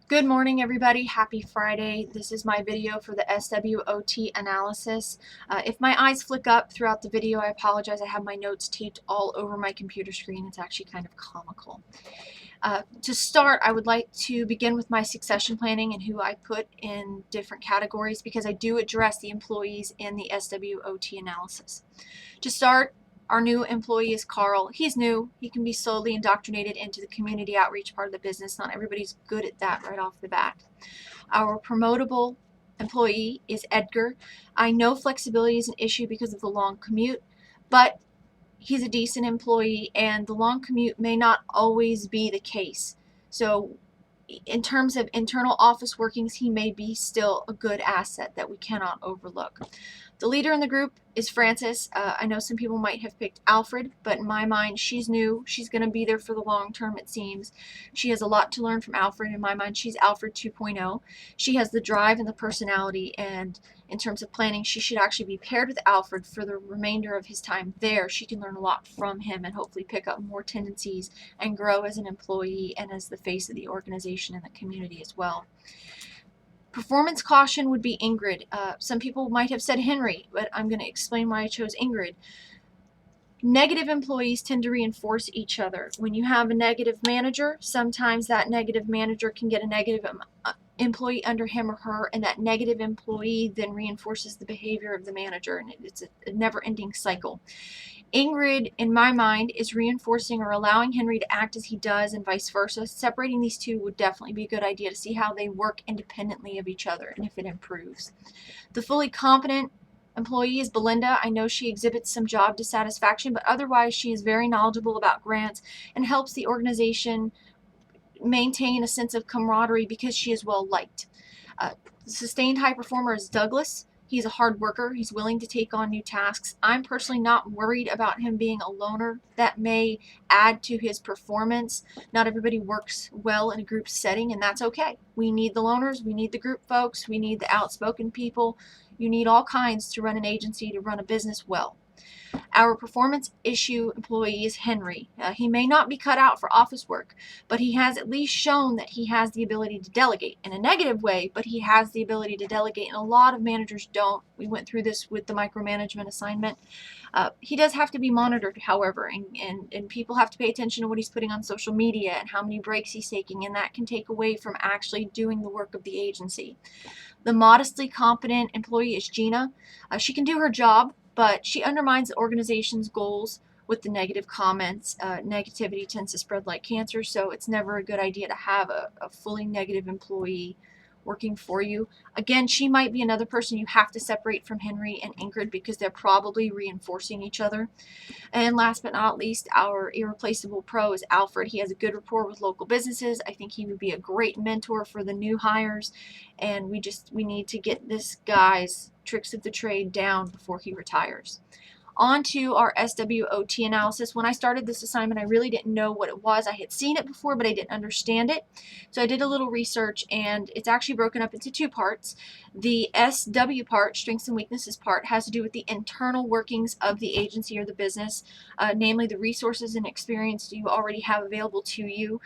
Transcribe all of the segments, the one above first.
Good morning, everybody. Happy Friday. This is my video for the SWOT analysis. If my eyes flick up throughout the video, I apologize. I have my notes taped all over my computer screen. It's actually kind of comical. To start, I would like to begin with my succession planning and who I put in different categories because I do address the employees in the SWOT analysis. To start, our new employee is Carl. He's new. He can be slowly indoctrinated into the community outreach part of the business. Not everybody's good at that right off the bat. Our promotable employee is Edgar. I know flexibility is an issue because of the long commute, but he's a decent employee and the long commute may not always be the case. So in terms of internal office workings, he may be still a good asset that we cannot overlook. The leader in the group is Frances. I know some people might have picked Alfred, but in my mind, she's new. She's going to be there for the long term, it seems. She has a lot to learn from Alfred. In my mind, she's Alfred 2.0. She has the drive and the personality, and in terms of planning, she should actually be paired with Alfred for the remainder of his time there. She can learn a lot from him and hopefully pick up more tendencies and grow as an employee and as the face of the organization and the community as well. Performance caution would be Ingrid. Some people might have said Henry, but I'm going to explain why I chose Ingrid. Negative employees tend to reinforce each other. When you have a negative manager, sometimes that negative manager can get a negative employee under him or her, and that negative employee then reinforces the behavior of the manager, and it's a never-ending cycle. Ingrid, in my mind, is reinforcing or allowing Henry to act as he does and vice versa. Separating these two would definitely be a good idea to see how they work independently of each other and if it improves. The fully competent employee is Belinda. I know she exhibits some job dissatisfaction, but otherwise she is very knowledgeable about grants and helps the organization maintain a sense of camaraderie because she is well liked. The sustained high performer is Douglas. He's a hard worker. He's willing to take on new tasks. I'm personally not worried about him being a loner. That may add to his performance. Not everybody works well in a group setting, and that's okay. We need the loners. We need the group folks. We need the outspoken people. You need all kinds to run an agency, to run a business well. Our performance issue employee is Henry. He may not be cut out for office work, but he has at least shown that he has the ability to delegate in a negative way, but he has the ability to delegate, and a lot of managers don't. We went through this with the micromanagement assignment. He does have to be monitored, however, and people have to pay attention to what he's putting on social media and how many breaks he's taking, and that can take away from actually doing the work of the agency. The modestly competent employee is Gina. She can do her job, but she undermines the organization's goals with the negative comments. Negativity tends to spread like cancer, so it's never a good idea to have a fully negative employee working for you. Again, she might be another person you have to separate from Henry and Ingrid because they're probably reinforcing each other. And last but not least, our irreplaceable pro is Alfred. He has a good rapport with local businesses. I think he would be a great mentor for the new hires, and we need to get this guy's tricks of the trade down before he retires. On to our SWOT analysis. When I started this assignment, I really didn't know what it was. I had seen it before, but I didn't understand it. So I did a little research, and it's actually broken up into two parts. The SW part, strengths and weaknesses part, has to do with the internal workings of the agency or the business, namely the resources and experience you already have available to you,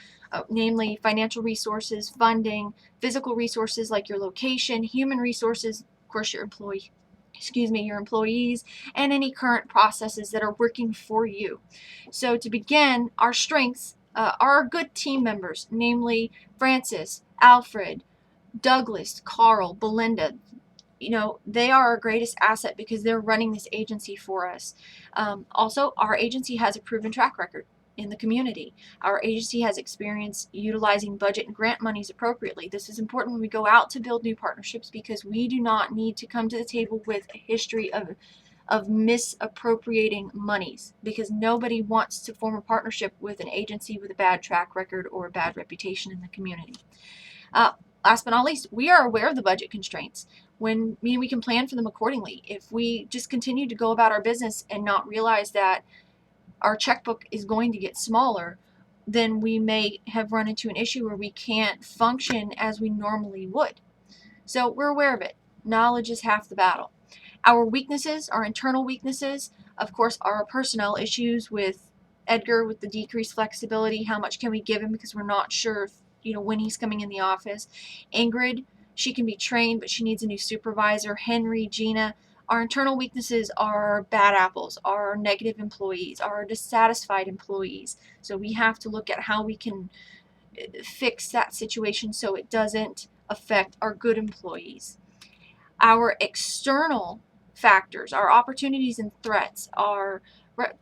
namely financial resources, funding, physical resources like your location, human resources, of course your employees, and any current processes that are working for you. So to begin, our strengths are good team members, namely Francis, Alfred, Douglas, Carl, Belinda. They are our greatest asset because they're running this agency for us. Also, our agency has a proven track record in the community. Our agency has experience utilizing budget and grant monies appropriately. This is important when we go out to build new partnerships because we do not need to come to the table with a history of misappropriating monies, because nobody wants to form a partnership with an agency with a bad track record or a bad reputation in the community. Last but not least, we are aware of the budget constraints. We can plan for them accordingly. If we just continue to go about our business and not realize that our checkbook is going to get smaller, then we may have run into an issue where we can't function as we normally would. So we're aware of it. Knowledge is half the battle. Our weaknesses, our internal weaknesses, of course, are our personnel issues with Edgar, with the decreased flexibility. How much can we give him because we're not sure if when he's coming in the office. Ingrid, she can be trained, but she needs a new supervisor. Henry, Gina, our internal weaknesses are bad apples, are negative employees, are dissatisfied employees. So we have to look at how we can fix that situation so it doesn't affect our good employees. Our external factors, our opportunities and threats, are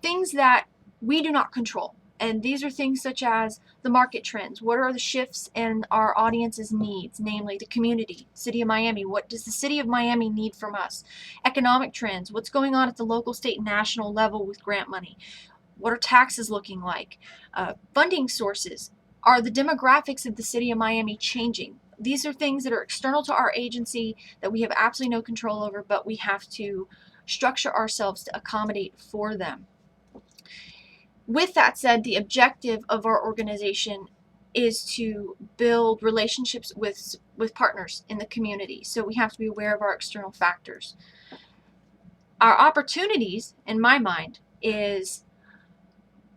things that we do not control. And these are things such as the market trends. What are the shifts in our audience's needs, namely the community, City of Miami? What does the City of Miami need from us? Economic trends. What's going on at the local, state, and national level with grant money? What are taxes looking like? Funding sources. Are the demographics of the City of Miami changing? These are things that are external to our agency that we have absolutely no control over, but we have to structure ourselves to accommodate for them. With that said, the objective of our organization is to build relationships with partners in the community. So we have to be aware of our external factors. Our opportunities, in my mind, is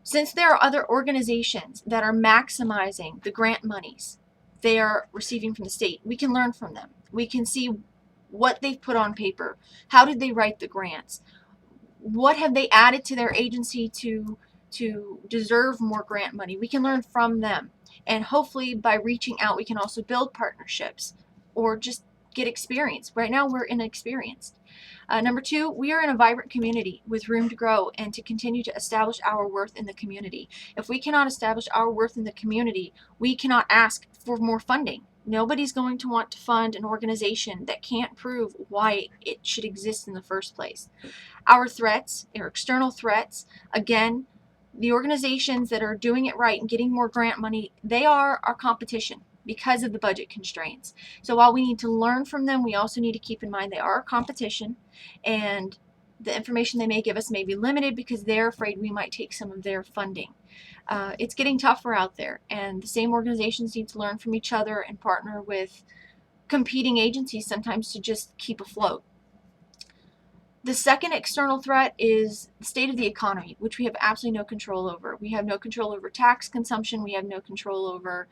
since there are other organizations that are maximizing the grant monies they are receiving from the state, we can learn from them. We can see what they've put on paper. How did they write the grants? What have they added to their agency to deserve more grant money? We can learn from them. And hopefully by reaching out, we can also build partnerships or just get experience. Right now, we're inexperienced. Number two, we are in a vibrant community with room to grow and to continue to establish our worth in the community. If we cannot establish our worth in the community, we cannot ask for more funding. Nobody's going to want to fund an organization that can't prove why it should exist in the first place. Our threats, our external threats, again, the organizations that are doing it right and getting more grant money, they are our competition because of the budget constraints. So while we need to learn from them, we also need to keep in mind they are our competition, and the information they may give us may be limited because they're afraid we might take some of their funding. It's getting tougher out there, and the same organizations need to learn from each other and partner with competing agencies sometimes to just keep afloat. The second external threat is the state of the economy, which we have absolutely no control over. We have no control over tax consumption. We have no control over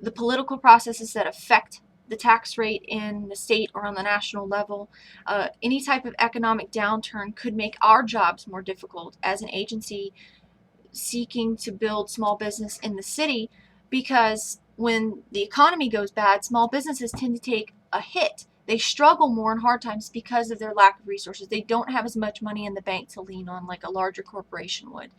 the political processes that affect the tax rate in the state or on the national level. Any type of economic downturn could make our jobs more difficult as an agency seeking to build small business in the city, because when the economy goes bad, small businesses tend to take a hit. They struggle more in hard times because of their lack of resources. They don't have as much money in the bank to lean on like a larger corporation would.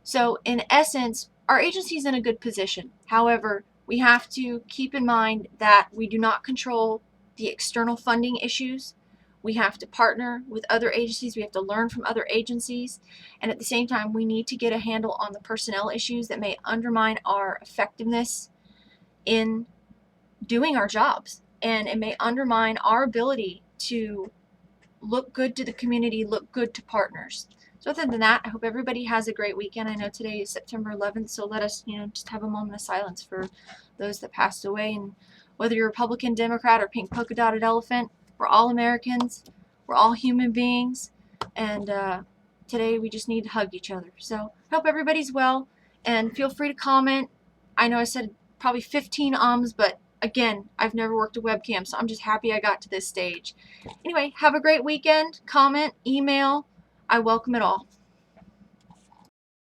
So in essence, our agency is in a good position. However, we have to keep in mind that we do not control the external funding issues. We have to partner with other agencies. We have to learn from other agencies. And at the same time, we need to get a handle on the personnel issues that may undermine our effectiveness in doing our jobs. And it may undermine our ability to look good to the community, look good to partners. So other than that, I hope everybody has a great weekend. I know today is September 11th, so let us, just have a moment of silence for those that passed away. And whether you're Republican, Democrat, or pink polka dotted elephant, we're all Americans. We're all human beings. And today we just need to hug each other. So I hope everybody's well, and feel free to comment. I know I said probably 15 ums, but again, I've never worked a webcam, so I'm just happy I got to this stage. Anyway, have a great weekend. Comment, email. I welcome it all.